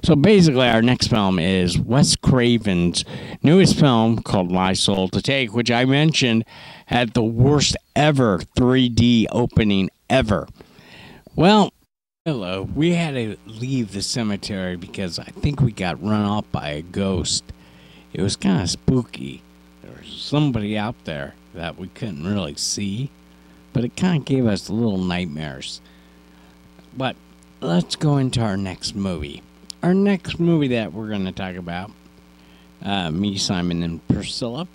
So basically, our next film is Wes Craven's newest film called My Soul to Take, which I mentioned had the worst ever 3D opening ever. Well, hello. We had to leave the cemetery because I think we got run off by a ghost. It was kind of spooky. There was somebody out there that we couldn't really see, but it kind of gave us little nightmares. But let's go into our next movie. Our next movie that we're going to talk about, me, Simon, and Priscilla,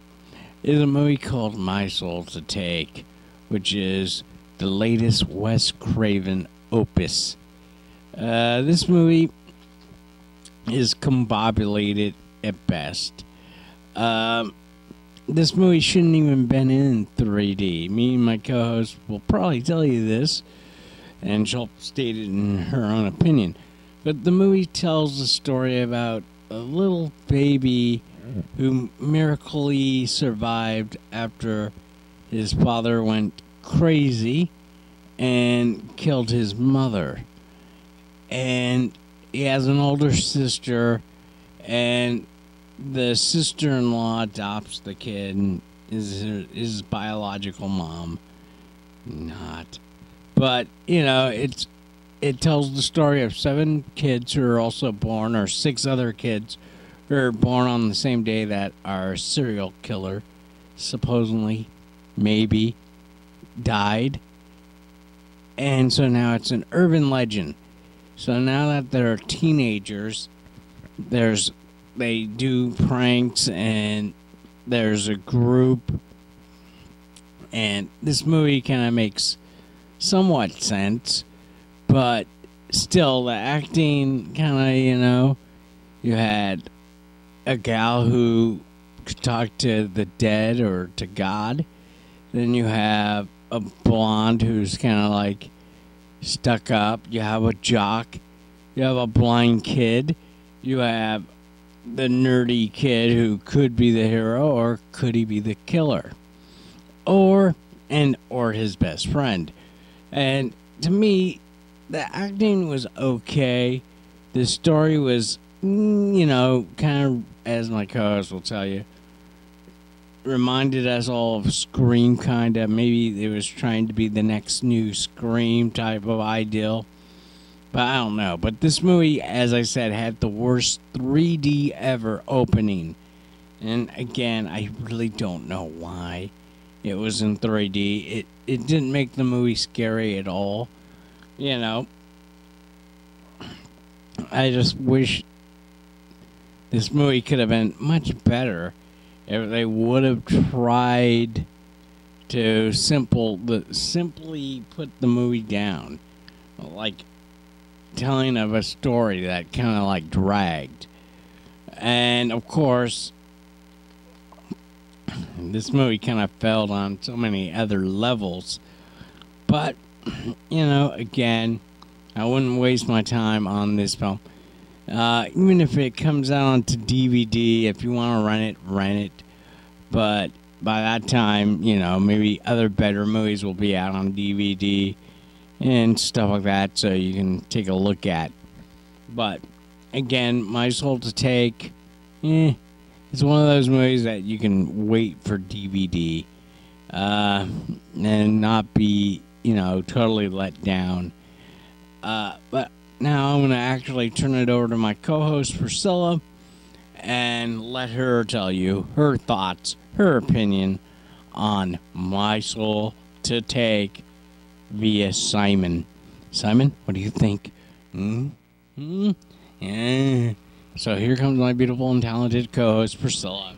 is a movie called My Soul to Take, which is the latest Wes Craven opus. This movie is combobulated at best. This movie shouldn't even been in 3D. Me and my co-host will probably tell you this, and she'll state it in her own opinion. But the movie tells a story about a little baby who miraculously survived after his father went crazy and killed his mother. And he has an older sister, and the sister-in-law adopts the kid and is his biological mom. Not. But, you know, it tells the story of 7 kids who are also born, or 6 other kids who are born on the same day that our serial killer supposedly, maybe, died. And so now it's an urban legend. So now that they're teenagers, they do pranks, and there's a group. And this movie kind of makes somewhat sense. But still, the acting kind of, you had a gal who could talk to the dead or to God. Then you have a blonde who's kind of like stuck up. You have a jock. You have a blind kid. You have the nerdy kid who could be the hero, or could he be the killer? Or his best friend. And to me, the acting was okay. The story was, kind of, as my co-host will tell you, reminded us all of Scream, kind of. Maybe it was trying to be the next new Scream type of ideal. But I don't know. But this movie, as I said, had the worst 3D ever opening. And again, I really don't know why it was in 3D. It didn't make the movie scary at all. I just wish this movie could have been much better if they would have tried to simply put the movie down. Like telling of a story that kind of like dragged. And of course, this movie kind of failed on so many other levels. But, again, I wouldn't waste my time on this film. Even if it comes out onto DVD, if you want to rent it. But by that time, maybe other better movies will be out on DVD and stuff like that, so you can take a look at. But, again, My Soul to Take, it's one of those movies that you can wait for DVD and not be, totally let down. But now I'm going to actually turn it over to my co-host, Priscilla, and let her tell you her thoughts, her opinion on My Soul to Take via Simon. Simon, what do you think? Yeah. So here comes my beautiful and talented co-host, Priscilla.